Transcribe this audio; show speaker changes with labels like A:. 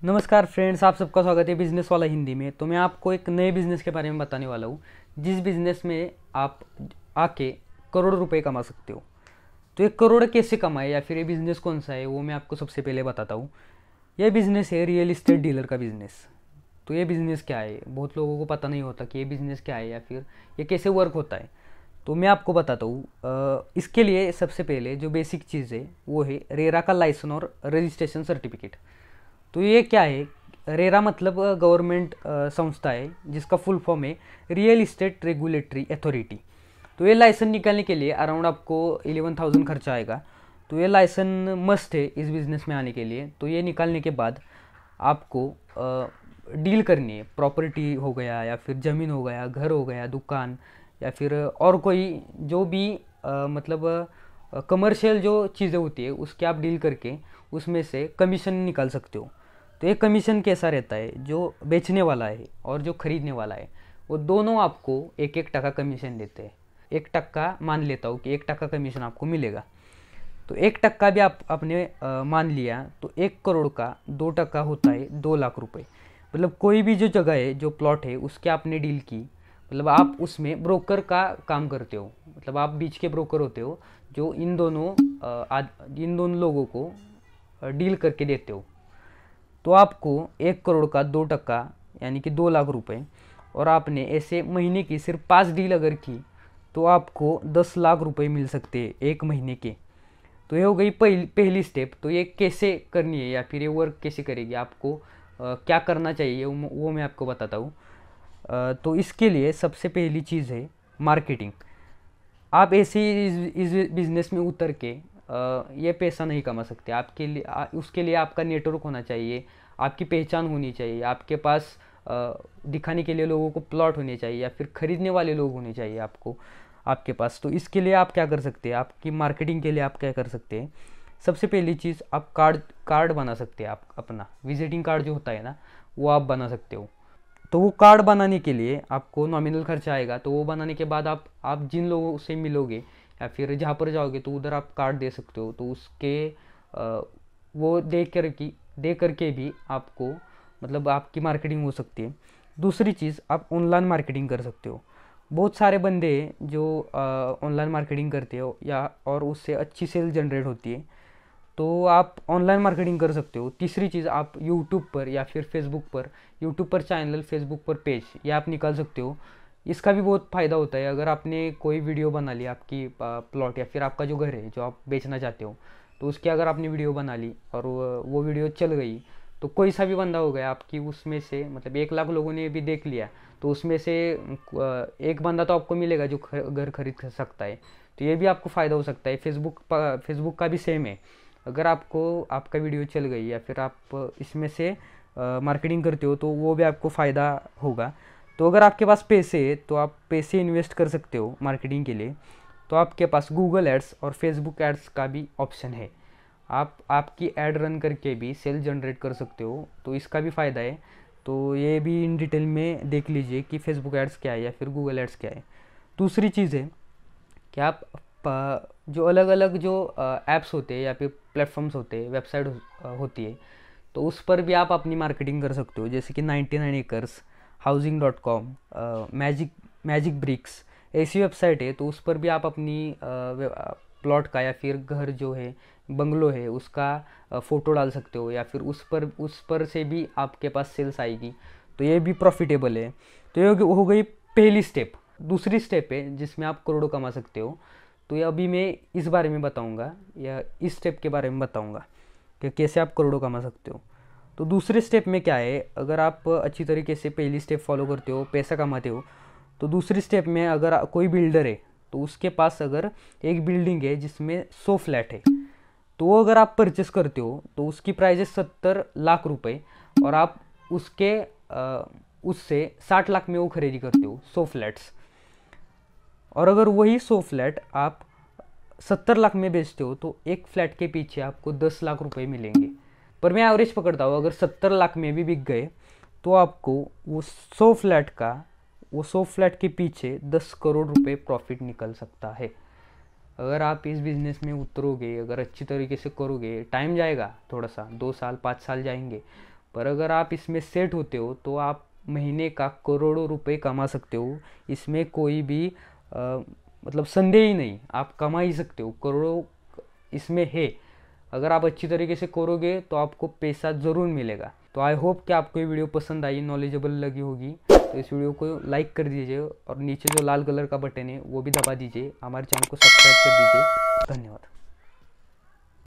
A: नमस्कार फ्रेंड्स, आप सबका स्वागत है बिजनेस वाला हिंदी में। तो मैं आपको एक नए बिज़नेस के बारे में बताने वाला हूँ, जिस बिज़नेस में आप आके करोड़ रुपए कमा सकते हो। तो ये करोड़ कैसे कमाए या फिर ये बिज़नेस कौन सा है, वो मैं आपको सबसे पहले बताता हूँ। यह बिज़नेस है रियल इस्टेट डीलर का बिज़नेस। तो ये बिज़नेस क्या है, बहुत लोगों को पता नहीं होता कि ये बिज़नेस क्या है या फिर ये कैसे वर्क होता है। तो मैं आपको बताता हूँ। इसके लिए सबसे पहले जो बेसिक चीज़ है वो है रेरा का लाइसेंस और रजिस्ट्रेशन सर्टिफिकेट। तो ये क्या है, रेरा मतलब गवर्नमेंट संस्था है जिसका फुल फॉर्म है रियल इस्टेट रेगुलेटरी अथॉरिटी। तो ये लाइसेंस निकालने के लिए अराउंड आपको 11,000 खर्चा आएगा। तो ये लाइसेंस मस्ट है इस बिज़नेस में आने के लिए। तो ये निकालने के बाद आपको डील करनी है। प्रॉपर्टी हो गया या फिर ज़मीन हो गया, घर हो गया, दुकान या फिर और कोई जो भी मतलब कमर्शियल जो चीज़ें होती है उसकी आप डील करके उसमें से कमीशन निकाल सकते हो। तो ये कमीशन कैसा रहता है, जो बेचने वाला है और जो खरीदने वाला है वो दोनों आपको 1-1% कमीशन देते हैं। 1% मान लेता हूँ कि 1% कमीशन आपको मिलेगा। तो 1% भी आप आपने मान लिया तो 1 करोड़ का 2% होता है 2 लाख रुपए। मतलब कोई भी जो जगह है, जो प्लॉट है, उसके आपने डील की, मतलब आप उसमें ब्रोकर का काम करते हो। मतलब आप बीच के ब्रोकर होते हो जो इन दोनों लोगों को डील करके देते हो। तो आपको 1 करोड़ का 2% यानी कि 2 लाख रुपए, और आपने ऐसे महीने की सिर्फ 5 डील अगर की तो आपको 10 लाख रुपए मिल सकते हैं 1 महीने के। तो ये हो गई पहली स्टेप। तो ये कैसे करनी है या फिर ये वर्क कैसे करेगी, आपको क्या करना चाहिए वो मैं आपको बताता हूँ। तो इसके लिए सबसे पहली चीज़ है मार्केटिंग। आप ऐसे ही इस बिज़नेस में उतर के ये पैसा नहीं कमा सकते। आपके लिए उसके लिए आपका नेटवर्क होना चाहिए, आपकी पहचान होनी चाहिए, आपके पास दिखाने के लिए लोगों को प्लॉट होने चाहिए या फिर खरीदने वाले लोग होने चाहिए आपको आपके पास। तो इसके लिए आप क्या कर सकते हैं, आपकी मार्केटिंग के लिए आप क्या कर सकते हैं। सबसे पहली चीज़, आप कार्ड कार्ड बना सकते हैं। आप अपना विजिटिंग कार्ड जो होता है ना, वो आप बना सकते हो। तो वो कार्ड बनाने के लिए आपको नॉमिनल खर्चा आएगा। तो वो बनाने के बाद आप जिन लोगों से मिलोगे या फिर जहाँ पर जाओगे तो उधर आप कार्ड दे सकते हो। तो उसके वो दे करके भी आपको मतलब आपकी मार्केटिंग हो सकती है। दूसरी चीज़, आप ऑनलाइन मार्केटिंग कर सकते हो। बहुत सारे बंदे हैं जो ऑनलाइन मार्केटिंग करते हो या और उससे अच्छी सेल जनरेट होती है। तो आप ऑनलाइन मार्केटिंग कर सकते हो। तीसरी चीज़, आप यूट्यूब पर या फिर यूट्यूब पर चैनल, फेसबुक पर पेज ये आप निकाल सकते हो। इसका भी बहुत फ़ायदा होता है। अगर आपने कोई वीडियो बना ली, आपकी प्लॉट या फिर आपका जो घर है जो आप बेचना चाहते हो, तो उसकी अगर आपने वीडियो बना ली और वो वीडियो चल गई, तो कोई सा भी बंदा हो गया आपकी उसमें से, मतलब 1 लाख लोगों ने भी देख लिया, तो उसमें से एक बंदा तो आपको मिलेगा जो घर खरीद सकता है। तो ये भी आपको फ़ायदा हो सकता है। फेसबुक का भी सेम है। अगर आपको आपका वीडियो चल गई या फिर आप इसमें से मार्केटिंग करते हो तो वो भी आपको फ़ायदा होगा। तो अगर आपके पास पैसे है तो आप पैसे इन्वेस्ट कर सकते हो मार्केटिंग के लिए। तो आपके पास गूगल एड्स और फेसबुक एड्स का भी ऑप्शन है। आप आपकी ऐड रन करके भी सेल जनरेट कर सकते हो। तो इसका भी फ़ायदा है। तो ये भी इन डिटेल में देख लीजिए कि फेसबुक एड्स क्या है या फिर गूगल एड्स क्या है। दूसरी चीज़ है कि आप जो अलग अलग जो ऐप्स होते हैं या फिर प्लेटफॉर्म्स होते हैं, वेबसाइट होती है, तो उस पर भी आप अपनी मार्केटिंग कर सकते हो। जैसे कि 99 एकर्स, housing.com, मैजिक ब्रिक्स, ऐसी वेबसाइट है। तो उस पर भी आप अपनी प्लॉट का या फिर घर जो है, बंगलो है, उसका फ़ोटो डाल सकते हो या फिर उस पर से भी आपके पास सेल्स आएगी। तो ये भी प्रॉफिटेबल है। तो ये हो गई पहली स्टेप। दूसरी स्टेप है जिसमें आप करोड़ों कमा सकते हो। तो ये अभी मैं इस बारे में बताऊंगा या इस स्टेप के बारे में बताऊंगा कि कैसे आप करोड़ों कमा सकते हो। तो दूसरे स्टेप में क्या है, अगर आप अच्छी तरीके से पहली स्टेप फॉलो करते हो, पैसा कमाते हो, तो दूसरी स्टेप में अगर कोई बिल्डर है तो उसके पास अगर एक बिल्डिंग है जिसमें 100 फ्लैट है, तो वो अगर आप परचेस करते हो तो उसकी प्राइस है 70 लाख रुपए, और आप उससे 60 लाख में वो खरीदी करते हो 100 फ्लैट्स। और अगर वही 100 फ्लैट आप 70 लाख में बेचते हो तो एक फ्लैट के पीछे आपको 10 लाख रुपए मिलेंगे। पर मैं एवरेज पकड़ता हूँ, अगर 70 लाख में भी बिक गए तो आपको वो 100 फ्लैट के पीछे 10 करोड़ रुपए प्रॉफिट निकल सकता है। अगर आप इस बिज़नेस में उतरोगे, अगर अच्छी तरीके से करोगे, टाइम जाएगा थोड़ा सा, 2 साल 5 साल जाएंगे, पर अगर आप इसमें सेट होते हो तो आप महीने का करोड़ों रुपए कमा सकते हो। इसमें कोई भी मतलब संदेह ही नहीं, आप कमा ही सकते हो, करोड़ों इसमें है। अगर आप अच्छी तरीके से करोगे तो आपको पैसा ज़रूर मिलेगा। तो आई होप कि आपको ये वीडियो पसंद आई, नॉलेजेबल लगी होगी। तो इस वीडियो को लाइक कर दीजिए और नीचे जो लाल कलर का बटन है वो भी दबा दीजिए। हमारे चैनल को सब्सक्राइब कर दीजिए। धन्यवाद।